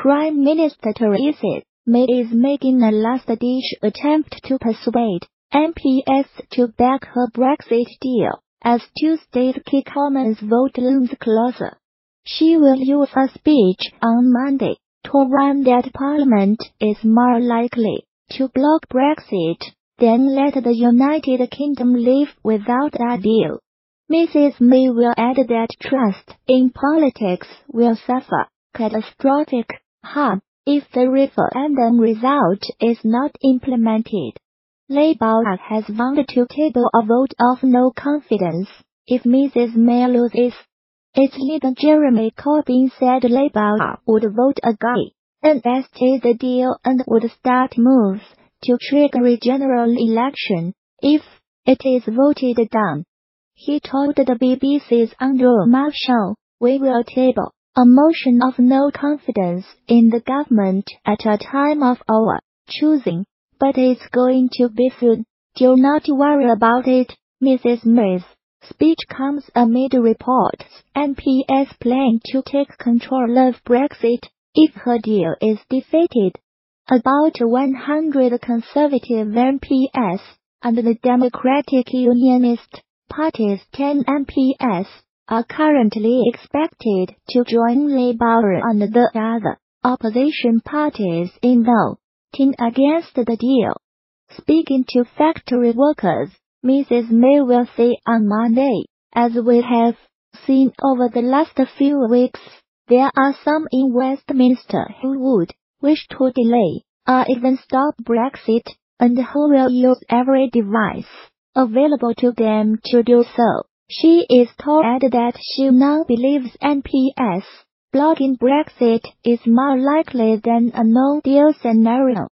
Prime Minister Theresa May is making a last-ditch attempt to persuade MPs to back her Brexit deal as Tuesday's key Commons vote looms closer. She will use a speech on Monday to warn that Parliament is more likely to block Brexit than let the United Kingdom live without a deal. Mrs. May will add that trust in politics will suffer catastrophic harm if the referendum result is not implemented. Labour has vowed to table a vote of no confidence if Mrs. May loses. Its leader Jeremy Corbyn said Labour would vote against the deal and would start moves to trigger a general election if it is voted down. He told the BBC's Andrew Marshall, "We will table a motion of no confidence in the government at a time of our choosing, but it's going to be soon. Do not worry about it." Mrs. May's speech comes amid reports MPs plan to take control of Brexit if her deal is defeated. About 100 Conservative MPs and the Democratic Unionist Party's 10 MPs are currently expected to join Labour and the other opposition parties in voting against the deal. Speaking to factory workers, Mrs. May will say on Monday, "As we have seen over the last few weeks, there are some in Westminster who would wish to delay or even stop Brexit, and who will use every device available to them to do so." She is told that she now believes MPs blocking Brexit is more likely than a no-deal scenario.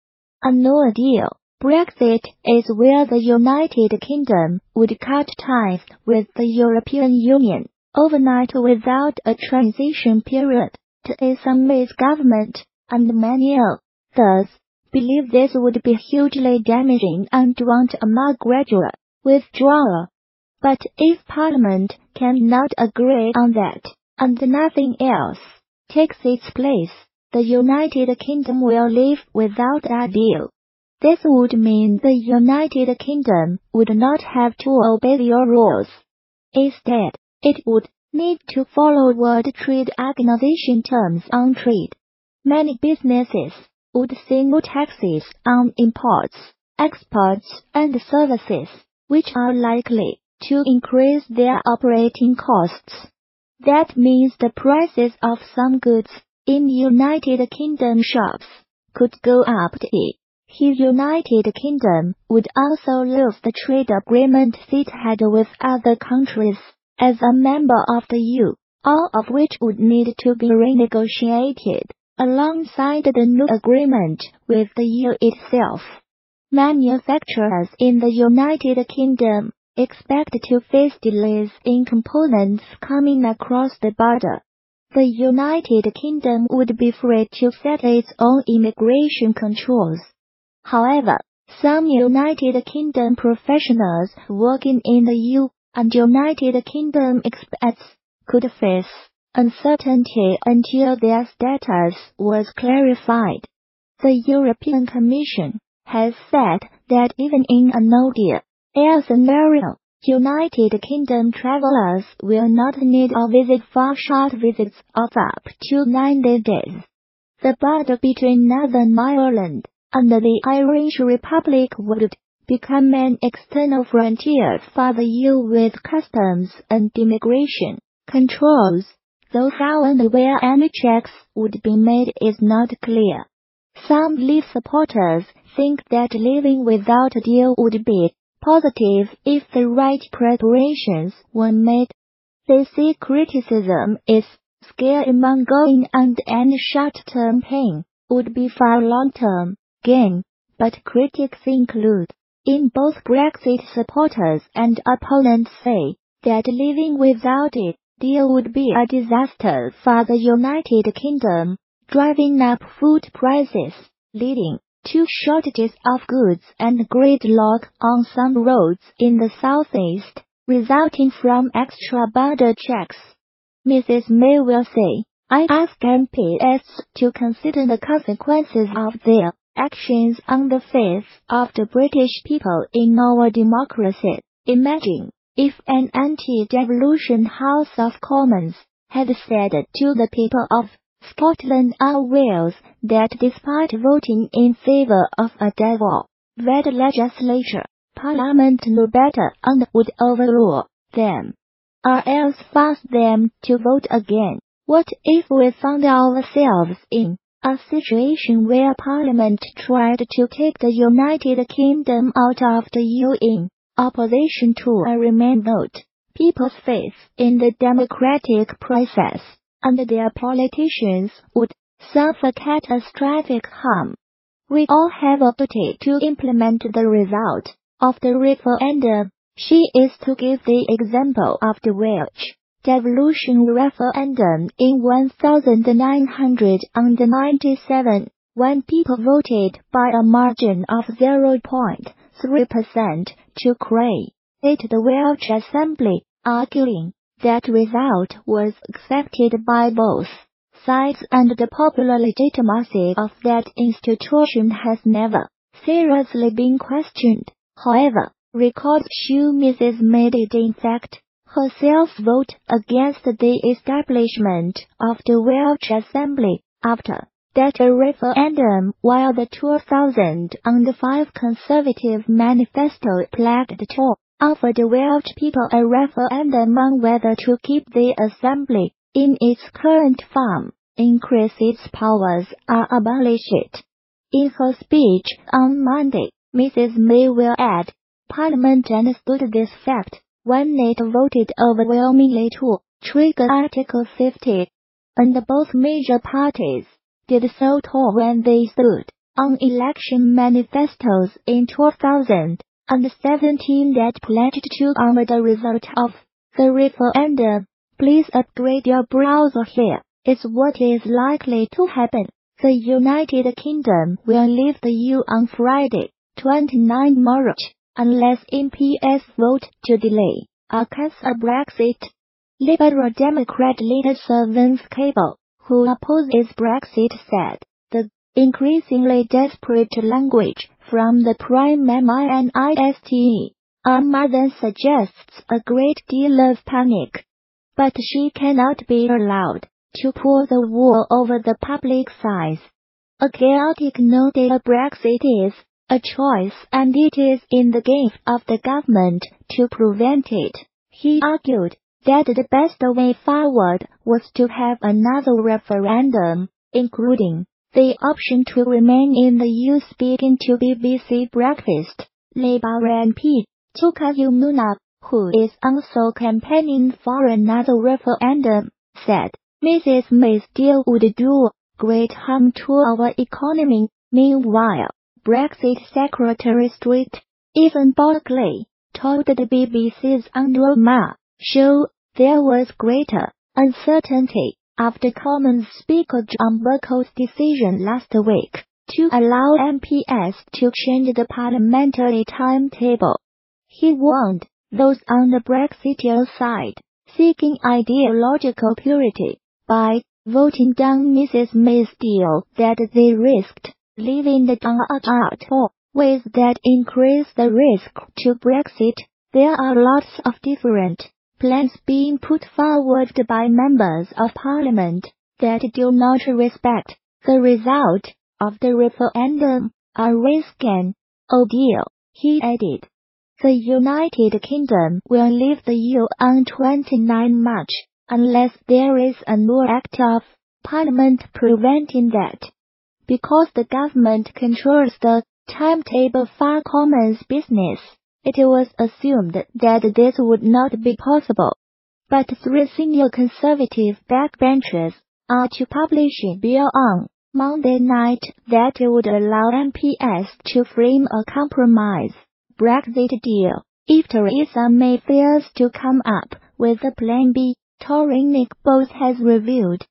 A no-deal Brexit is where the United Kingdom would cut ties with the European Union overnight without a transition period. Theresa May's government, and many others, believe this would be hugely damaging and want a more gradual withdrawal. But if Parliament cannot agree on that, and nothing else takes its place, the United Kingdom will live without a deal. This would mean the United Kingdom would not have to obey your rules. Instead, it would need to follow World Trade Organization terms on trade. Many businesses would see new taxes on imports, exports, and services, which are likely to increase their operating costs. That means the prices of some goods in United Kingdom shops could go up. The United Kingdom would also lose the trade agreement it had with other countries as a member of the EU, all of which would need to be renegotiated alongside the new agreement with the EU itself. Manufacturers in the United Kingdom expect to face delays in components coming across the border. The United Kingdom would be free to set its own immigration controls. However, some United Kingdom professionals working in the EU and United Kingdom expats could face uncertainty until their status was clarified. The European Commission has said that even in a no-deal scenario, United Kingdom travelers will not need a visit for short visits of up to 90 days. The border between Northern Ireland and the Irish Republic would become an external frontier for the EU with customs and immigration controls, though how and where any checks would be made is not clear. Some Leave supporters think that living without a deal would be positive if the right preparations were made. They see criticism is scaremongering and any short-term pain would be for long-term gain, but critics include in both Brexit supporters and opponents say that living without a deal would be a disaster for the United Kingdom, driving up food prices, leading to shortages of goods and gridlock on some roads in the southeast, resulting from extra border checks. Mrs. May will say, I ask MPs to consider the consequences of their actions on the face of the British people in our democracy. Imagine if an anti-devolution House of Commons had said to the people of Scotland or Wales that despite voting in favour of a devil-led legislature, Parliament knew better and would overrule them, or else force them to vote again. What if we found ourselves in a situation where Parliament tried to take the United Kingdom out of the EU in opposition to a Remain vote? People's faith in the democratic process and their politicians would suffer catastrophic harm. We all have a duty to implement the result of the referendum. She is to give the example of the Welsh devolution referendum in 1997, when people voted by a margin of 0.3% to create the Welsh Assembly, arguing that result was accepted by both sides and the popular legitimacy of that institution has never seriously been questioned. However, records show Mrs. May did in fact herself vote against the establishment of the Welsh Assembly after that referendum, while the 2005 Conservative Manifesto pledged to offer the Welsh people a referendum on whether to keep the Assembly in its current form, increase its powers or abolish it. In her speech on Monday, Mrs. May will add, Parliament understood this fact when it voted overwhelmingly to trigger Article 50, and both major parties did so too when they stood on election manifestos in 2017 that pledged to honor the result of the referendum. Please upgrade your browser here. It's what is likely to happen. The United Kingdom will leave the EU on Friday, 29 March, unless MPs vote to delay or cancel Brexit. Liberal Democrat leader Sir Vince Cable, who opposes Brexit, said, the increasingly desperate language from the Prime Minister on Monday suggests a great deal of panic. But she cannot be allowed to pull the wool over the public's eyes. A chaotic no-deal Brexit is a choice, and it is in the gift of the government to prevent it. He argued that the best way forward was to have another referendum, including the option to remain in the EU. Speaking to BBC Breakfast, Labour MP Chuka Umunna, who is also campaigning for another referendum, said, Mrs. May's deal would do great harm to our economy. Meanwhile, Brexit Secretary Stephen Barclay told the BBC's Andrew Marr show there was greater uncertainty after Commons Speaker John Bercows' decision last week to allow MPs to change the parliamentary timetable. He warned those on the Brexiteer side, seeking ideological purity, by voting down Mrs. May's deal that they risked leaving the DRR ways that increase the risk to Brexit. There are lots of different plans being put forward by members of Parliament that do not respect the result of the referendum or risk an ordeal, he added. The United Kingdom will leave the EU on 29 March, unless there is a new act of Parliament preventing that. Because the government controls the timetable for Commons business, it was assumed that this would not be possible. But three senior Conservative backbenchers are to publish a bill on Monday night that would allow MPs to frame a compromise Brexit deal if Theresa May fails to come up with a plan B, Tory Nick Boles has revealed.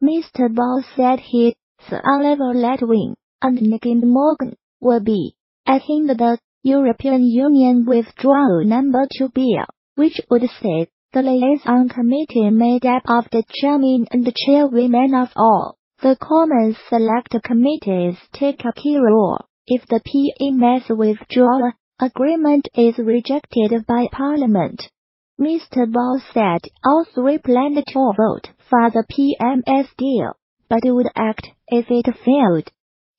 Mr. Boles said his Oliver Letwin and Nicky Morgan will be attending the European Union Withdrawal No. 2 bill, which would set The liaison committee made up of the chairman and the chairwomen of all the Commons Select Committees take a key role. If the PMS withdrawal agreement is rejected by Parliament. Mr. Ball said all three planned to vote for the PMS deal, but would act if it failed.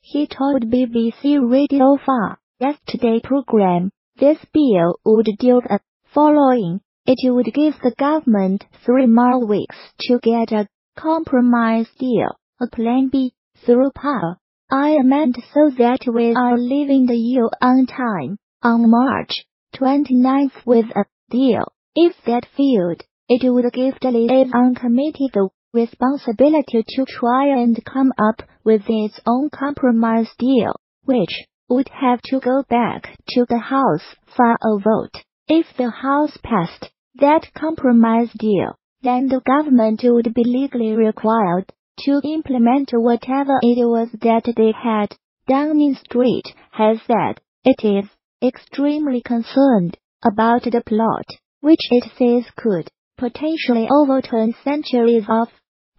He told BBC Radio 4 yesterday program, this bill would do the following. It would give the government 3 more weeks to get a compromise deal, a plan B, through Parliament so that we are leaving the EU on time, on March 29th with a deal. If that failed, it would give the liaison committee the responsibility to try and come up with its own compromise deal, which would have to go back to the House for a vote. If the House passed that compromise deal, then the government would be legally required to implement whatever it was that they had. Downing Street has said it is extremely concerned about the plot, which it says could potentially overturn centuries of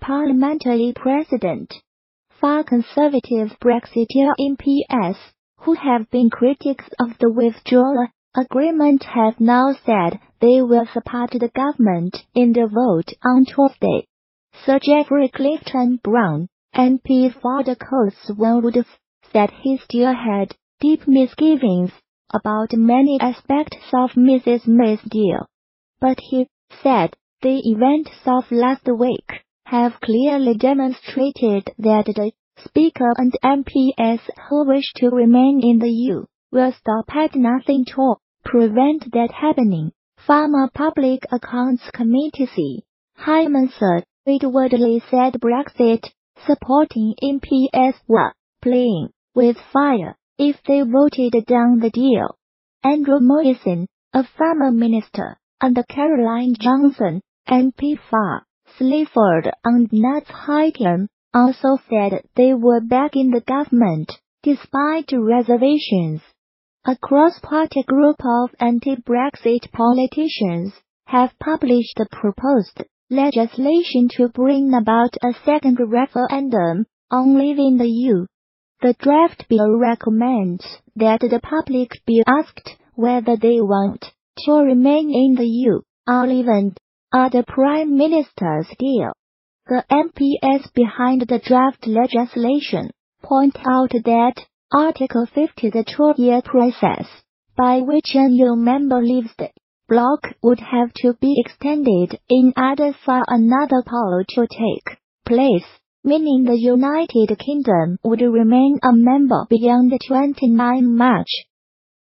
parliamentary precedent. Far conservative Brexiteer MPs, who have been critics of the withdrawal agreement, have now said they will support the government in the vote on Tuesday. Sir Geoffrey Clifton Brown, MP for the Cotswolds, said he still had deep misgivings about many aspects of Mrs. May's deal. But he said the events of last week have clearly demonstrated that the Speaker and MPs who wish to remain in the EU will stop at nothing to prevent that happening. Former Public Accounts Committee C. Hyman Sir Woodley said Brexit supporting MPs were playing with fire if they voted down the deal. Andrew Morrison, a former minister, and Caroline Johnson, MP for Sleaford and Notts Highcombe, also said they were back in the government, despite reservations. A cross-party group of anti-Brexit politicians have published proposed legislation to bring about a second referendum on leaving the EU. The draft bill recommends that the public be asked whether they want to remain in the EU or leave under the Prime Minister's deal. The MPs behind the draft legislation point out that Article 50, the 2-year process by which a new member leaves the bloc, would have to be extended in order for another poll to take place, meaning the United Kingdom would remain a member beyond 29 March.